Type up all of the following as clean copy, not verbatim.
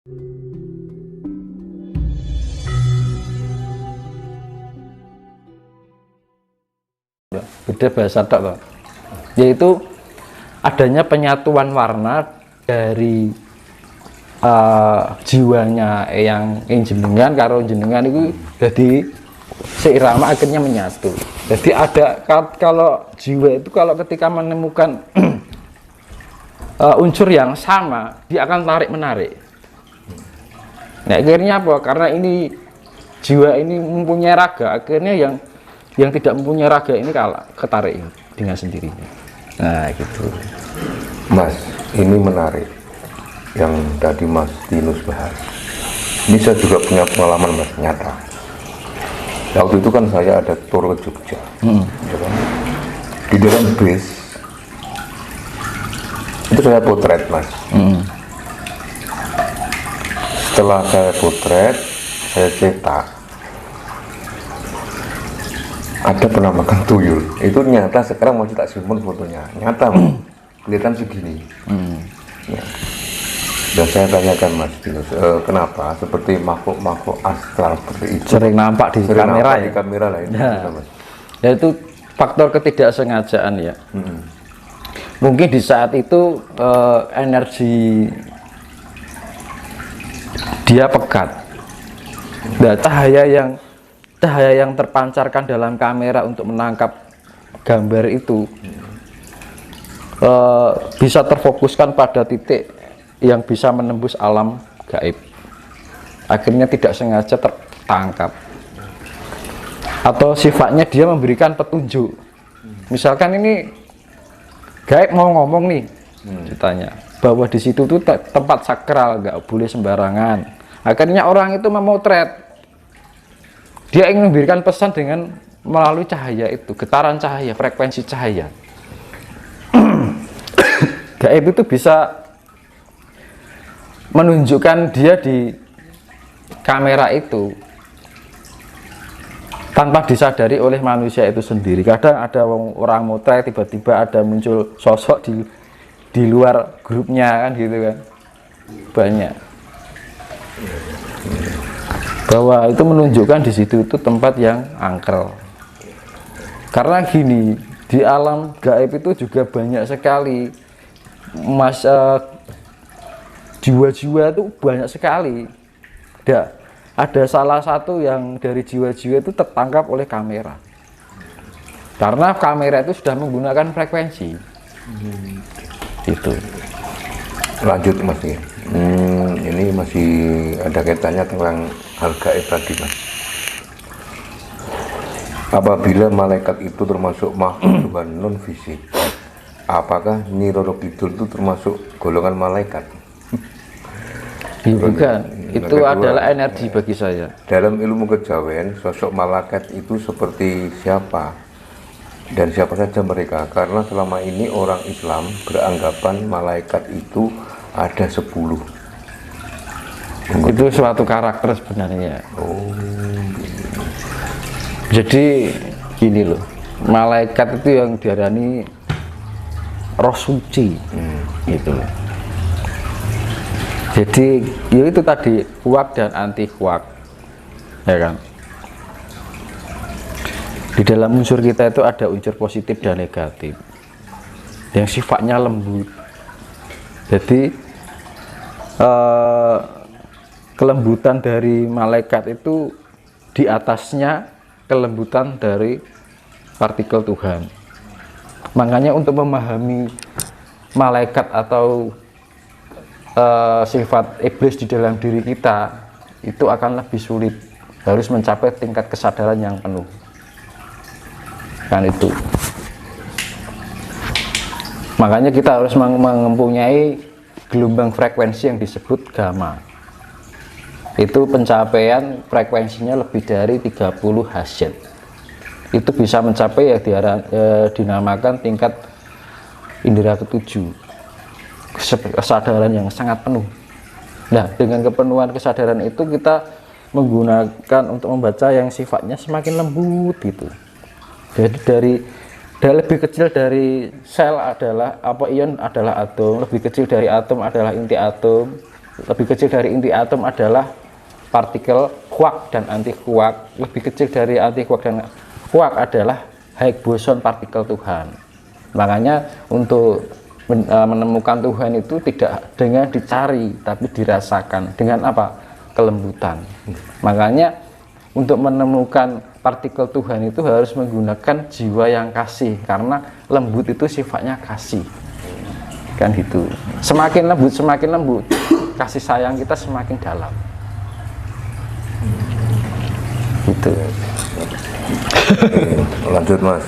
Beda bahasa tok toh. Yaitu adanya penyatuan warna dari jiwanya yang jenengan karo jenengan itu jadi seirama, akhirnya menyatu. Jadi ada kalau jiwa itu kalau ketika menemukan unsur yang sama, dia akan tarik menarik. Nah akhirnya apa? Karena ini jiwa ini mempunyai raga, akhirnya yang tidak mempunyai raga ini kalah ketarik dengan sendirinya. Nah gitu. Mas, ini menarik yang tadi Mas Dinus bahas. Ini saya juga punya pengalaman Mas, nyata. Waktu itu kan saya ada tour ke Jogja, ya kan? Di dalam bis itu saya potret Mas. Setelah saya potret, saya cetak, ada penampakan tuyul. Itu nyata, sekarang masih tak simpan fotonya. Nyata Mas, kelihatan segini. Ya. Dan saya tanyakan Mas Dinus, kenapa seperti makhluk-makhluk astral seperti itu Sering nampak di sering kamera nampak ya. di kamera lah itu, Mas. Ya itu faktor ketidaksengajaan ya. Mungkin di saat itu energi dia pekat. Nah, cahaya yang terpancarkan dalam kamera untuk menangkap gambar itu bisa terfokuskan pada titik yang bisa menembus alam gaib. Akhirnya tidak sengaja tertangkap. Atau sifatnya dia memberikan petunjuk. Misalkan ini gaib mau ngomong nih, ditanya bahwa di situ tuh tempat sakral, nggak boleh sembarangan. Akhirnya orang itu memotret. Dia ingin memberikan pesan dengan melalui cahaya itu, getaran cahaya, frekuensi cahaya. Gaib itu bisa menunjukkan dia di kamera itu tanpa disadari oleh manusia itu sendiri. Kadang ada orang motret, tiba-tiba ada muncul sosok di luar grupnya kan gitu kan, banyak. Bahwa itu menunjukkan di situ itu tempat yang angker. Karena gini, di alam gaib itu juga banyak sekali jiwa-jiwa itu banyak sekali. Ada salah satu yang dari jiwa-jiwa itu tertangkap oleh kamera. Karena kamera itu sudah menggunakan frekuensi. Itu. Lanjut Mas ya. Ini masih ada kaitannya tentang hal gaib tadi Mas. Apabila malaikat itu termasuk makhluk Tuhan non fisik, apakah Nyi Roro Kidul itu termasuk golongan malaikat? Bukan, itu adalah energi bagi saya. Dalam ilmu kejawen, sosok malaikat itu seperti siapa dan siapa saja mereka? Karena selama ini orang Islam beranggapan malaikat itu ada 10. Itu suatu karakter sebenarnya. Jadi gini loh, malaikat itu yang diarani roh suci, gitu loh. Jadi ya itu tadi, kuak dan anti kuak, ya kan. Di dalam unsur kita itu ada unsur positif dan negatif yang sifatnya lembut. Jadi kelembutan dari malaikat itu di atasnya kelembutan dari partikel Tuhan. Makanya untuk memahami malaikat atau sifat iblis di dalam diri kita itu akan lebih sulit, harus mencapai tingkat kesadaran yang penuh kan itu. Makanya kita harus mempunyai gelombang frekuensi yang disebut gamma. Itu pencapaian frekuensinya lebih dari 30 Hz. Itu bisa mencapai dinamakan tingkat indera ketujuh, kesadaran yang sangat penuh. Nah, dengan kepenuhan kesadaran itu kita menggunakan untuk membaca yang sifatnya semakin lembut gitu. Jadi dari lebih kecil dari sel adalah ion adalah atom, lebih kecil dari atom adalah inti atom, lebih kecil dari inti atom adalah partikel quark dan anti quark. Lebih kecil dari anti quark dan quark adalah Higgs boson partikel Tuhan. Makanya untuk menemukan Tuhan itu tidak dengan dicari, tapi dirasakan. Dengan apa? Kelembutan. Makanya untuk menemukan partikel Tuhan itu harus menggunakan jiwa yang kasih, karena lembut itu sifatnya kasih. Kan gitu. Semakin lembut, kasih sayang kita semakin dalam. Gitu. Lanjut Mas.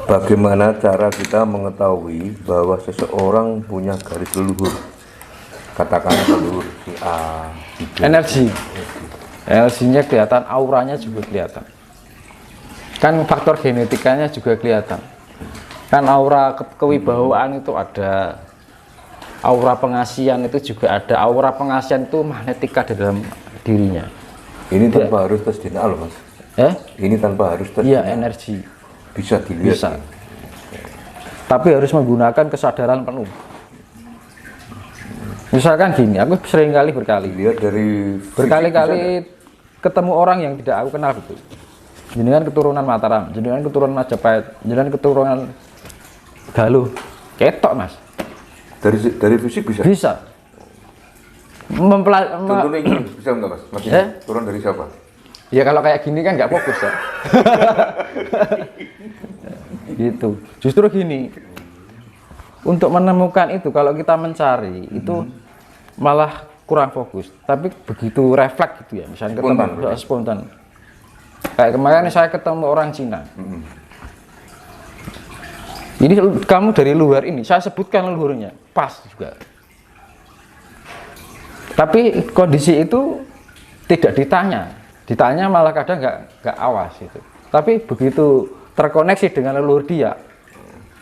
Bagaimana cara kita mengetahui bahwa seseorang punya garis leluhur? Katakanlah leluhur si A, si B. Energinya kelihatan, auranya juga kelihatan. Kan faktor genetikanya juga kelihatan. Kan aura kewibawaan itu ada, aura pengasihan itu juga ada. Aura pengasihan itu magnetika di dalam dirinya. Ini tanpa harus tes DNA loh Mas. Ini tanpa harus tes DNA. Energi. Bisa dilihat. Bisa. Tapi harus menggunakan kesadaran penuh. Misalkan gini, aku sering kali lihat dari berkali-kali ketemu orang yang tidak aku kenal gitu. Jenengan keturunan Mataram, jenengan keturunan Majapahit, jenengan keturunan Galuh, ketok Mas. Dari fisik bisa. Bisa. Contohnya ini bisa nggak Mas? Maksudnya turun dari siapa? Ya kalau kayak gini kan nggak fokus ya. Gitu. Justru gini. Untuk menemukan itu kalau kita mencari itu malah kurang fokus. Tapi begitu refleks gitu ya. Misalnya ketemu spontan. Kayak kemarin saya ketemu orang Cina. Ini kamu dari luar ini, saya sebutkan leluhurnya, pas juga. Tapi kondisi itu tidak ditanya malah kadang nggak awas itu. Tapi begitu terkoneksi dengan leluhur dia,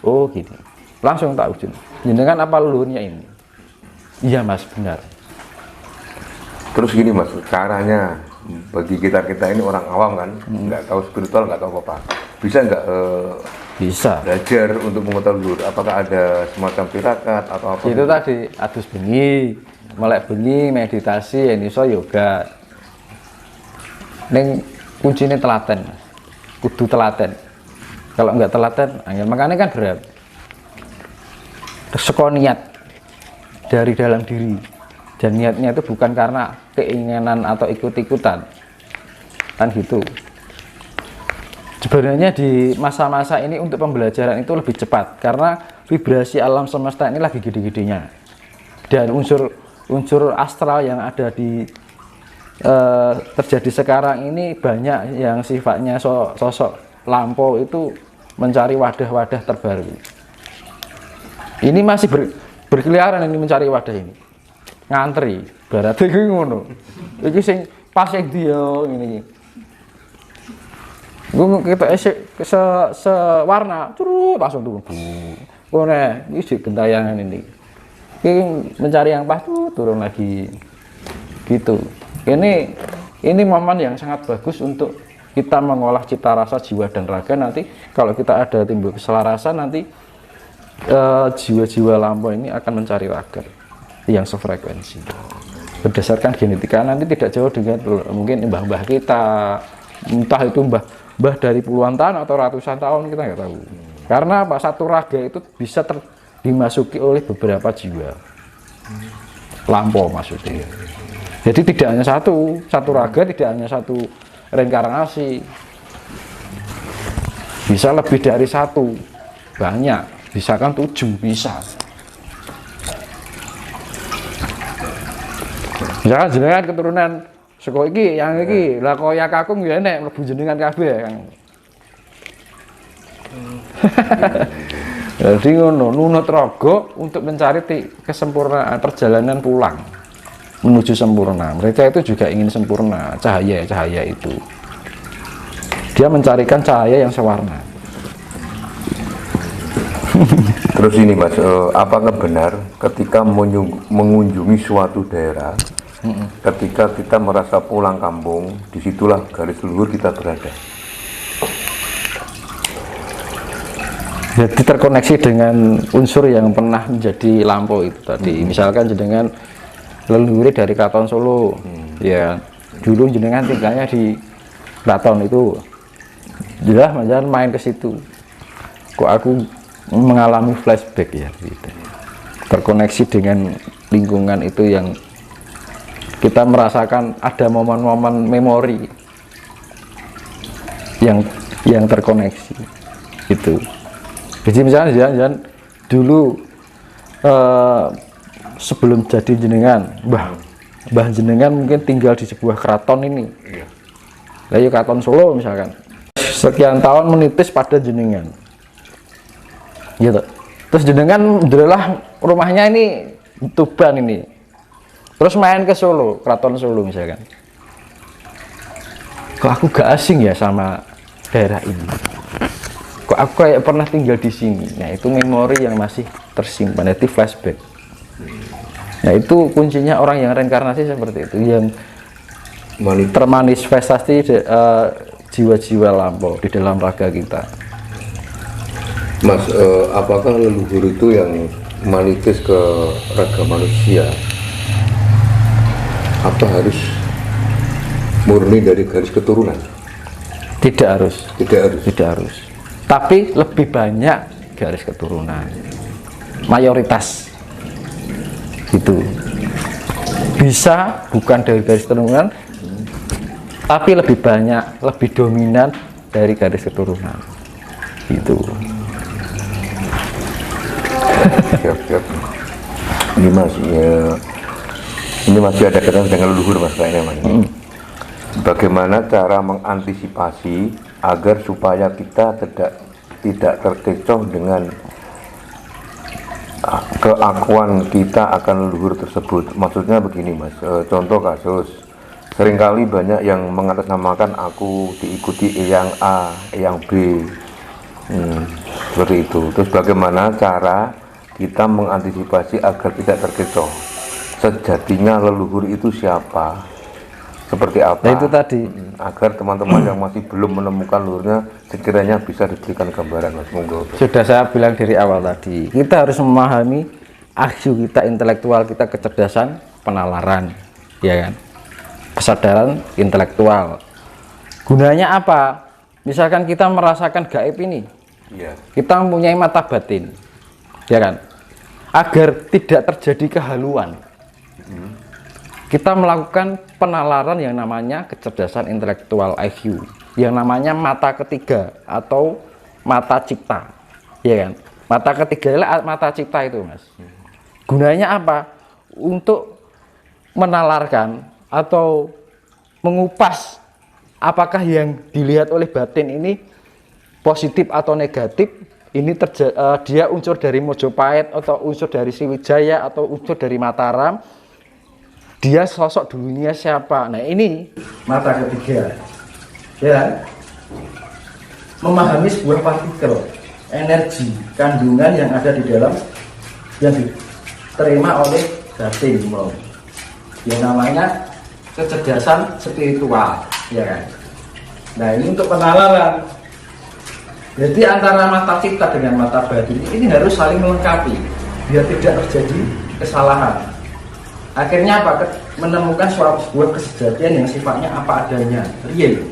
oh gini, langsung tahu jenengan apa leluhurnya ini? Iya Mas, benar. Terus gini Mas, caranya bagi kita ini orang awam kan, nggak tahu spiritual, nggak tahu apa-apa. Bisa nggak? Bisa belajar untuk mengetahui leluhur. Apakah ada semacam tirakat atau apa? Itu tadi adus bengi, melek bengi, meditasi, eniso yoga. Neng kuncinya telaten, kudu telaten. Kalau nggak telaten, makanya kan berat. Seko niat dari dalam diri, dan niatnya itu bukan karena keinginan atau ikut-ikutan, kan gitu. Sebenarnya di masa-masa ini untuk pembelajaran itu lebih cepat karena vibrasi alam semesta ini lagi gede-gedenya, dan unsur astral yang ada di terjadi sekarang ini banyak yang sifatnya sosok lampau itu mencari wadah-wadah terbaru. Ini masih berkeliaran ini mencari wadah ini, ngantri berarti ngono. Iki sing pas yang dia ini. Kita sewarna, curut langsung turun. Oh nih, ini gentayangan ini. Ini mencari yang pas tuh turun lagi, gitu. Ini momen yang sangat bagus untuk kita mengolah cita rasa jiwa dan raga. Nanti kalau kita ada timbul keselarasan, nanti jiwa-jiwa lampau ini akan mencari raga yang sefrekuensi. Berdasarkan genetika nanti tidak jauh dengan mungkin mbah-mbah kita, entah itu mbah dari puluhan tahun atau ratusan tahun, kita nggak tahu. Karena apa? Satu raga itu bisa dimasuki oleh beberapa jiwa lampau maksudnya. Jadi tidak hanya satu raga, tidak hanya satu reinkarnasi, bisa lebih dari satu, banyak, bisa kan 7 bisa. Misalkan jenengan keturunan seko iki yang iki lah kaya kakung ya nek mlebu jenengan kabeh Kang. Jadi ngono, nunut raga untuk mencari kesempurnaan perjalanan pulang menuju sempurna. Mereka itu juga ingin sempurna, cahaya itu. Dia mencarikan cahaya yang sewarna. Terus ini Mas, apakah benar ketika mengunjungi suatu daerah, ketika kita merasa pulang kampung, disitulah garis leluhur kita berada? Jadi terkoneksi dengan unsur yang pernah menjadi lampau itu tadi. Misalkan dengan leluhur dari Keraton Solo. Ya, dulu jenengan tinggalnya di keraton itu. Jelas macam main ke situ. Kok aku mengalami flashback ya gitu. Terkoneksi dengan lingkungan itu yang kita merasakan ada momen-momen memori yang terkoneksi itu. Jadi misalnya jangan dulu sebelum jadi jenengan, mbah jenengan mungkin tinggal di sebuah keraton ini. Lah ya Keraton Solo misalkan. Sekian tahun menitis pada jenengan. Gitu. Terus jenengan adalah rumahnya ini Tuban ini. Terus main ke Solo, Keraton Solo misalkan. Kok aku gak asing ya sama daerah ini? Kok aku kayak pernah tinggal di sini? Nah, itu memori yang masih tersimpan, itu flashback. Nah, itu kuncinya orang yang reinkarnasi seperti itu, yang termanifestasi jiwa-jiwa lampau di dalam raga kita. Mas, apakah leluhur itu yang manitis ke raga manusia? Apa harus murni dari garis keturunan? Tidak harus. Tidak harus. Tapi lebih banyak garis keturunan. Mayoritas. Gitu. Bisa bukan dari garis keturunan, tapi lebih banyak, lebih dominan dari garis keturunan. Gitu. Siap. Ini masih ada kaitan dengan leluhur Mas kayaknya Mas. Bagaimana cara mengantisipasi agar supaya kita tidak terkecoh dengan keakuan kita akan leluhur tersebut? Maksudnya begini Mas, contoh kasus, seringkali banyak yang mengatasnamakan aku diikuti yang A, yang B, seperti itu. Terus bagaimana cara kita mengantisipasi agar tidak terkecoh? Sejatinya leluhur itu siapa? Seperti apa? Nah, itu tadi. Agar teman-teman yang masih belum menemukan leluhurnya sekiranya bisa diberikan gambaran Mas. Monggo. Sudah saya bilang dari awal tadi, kita harus memahami IQ kita, intelektual kita, kecerdasan, penalaran, ya kan? Kesadaran intelektual. Gunanya apa? Misalkan kita merasakan gaib ini, kita mempunyai mata batin, ya kan? Agar tidak terjadi kehaluan, kita melakukan penalaran yang namanya kecerdasan intelektual IQ, yang namanya mata ketiga atau mata cipta, ya kan? Mata ketiga adalah mata cipta itu Mas. Gunanya apa? Untuk menalarkan atau mengupas apakah yang dilihat oleh batin ini positif atau negatif. Ini dia unsur dari Mojopahit atau unsur dari Sriwijaya atau unsur dari Mataram. Dia sosok dulunya siapa? Nah, ini mata ketiga. Ya. Memahami sebuah partikel, energi, kandungan yang ada di dalam yang diterima oleh batin. Yang namanya kecerdasan spiritual, ya kan? Nah, ini untuk penalaran. Jadi antara mata cipta dengan mata batin ini harus saling melengkapi biar tidak terjadi kesalahan. Akhirnya apa? Menemukan sebuah kesejatian yang sifatnya apa adanya, real.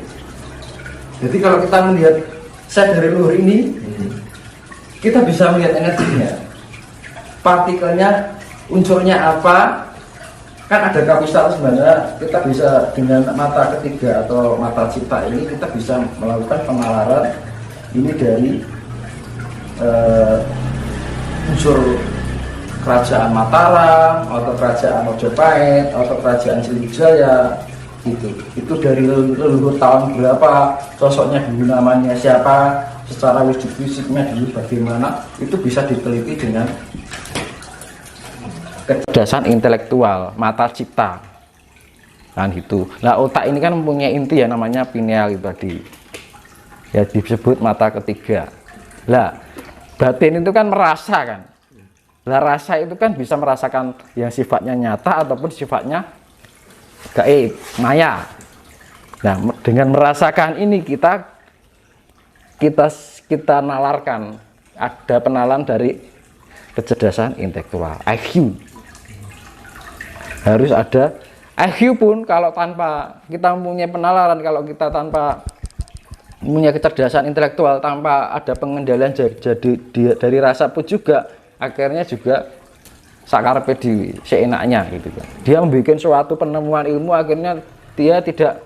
Jadi kalau kita melihat set dari luhur ini, kita bisa melihat energinya, partikelnya, unsurnya apa. Kan ada kapisal sebenarnya. Kita bisa dengan mata ketiga atau mata cipta ini kita bisa melakukan penalaran ini dari unsur kerajaan Mataram atau kerajaan Mojopahit atau kerajaan Sriwijaya gitu. Itu dari leluhur tahun berapa, sosoknya dulu namanya siapa, secara wujud fisiknya dulu bagaimana, itu bisa diteliti dengan kecerdasan intelektual, mata cipta kan gitu. Nah, otak ini kan mempunyai inti ya, namanya pineal itu tadi ya, disebut mata ketiga. Lah, batin itu kan merasa kan. Lah, rasa itu kan bisa merasakan yang sifatnya nyata ataupun sifatnya gaib, maya. Nah, dengan merasakan ini kita nalarkan, ada penalan dari kecerdasan intelektual, IQ. Harus ada IQ pun, kalau tanpa kita mempunyai penalaran, kalau kita tanpa punya kecerdasan intelektual, tanpa ada pengendalian dari rasa pun juga akhirnya juga sakarpe dewi, seenaknya gitu kan. Dia membuat suatu penemuan ilmu, akhirnya dia tidak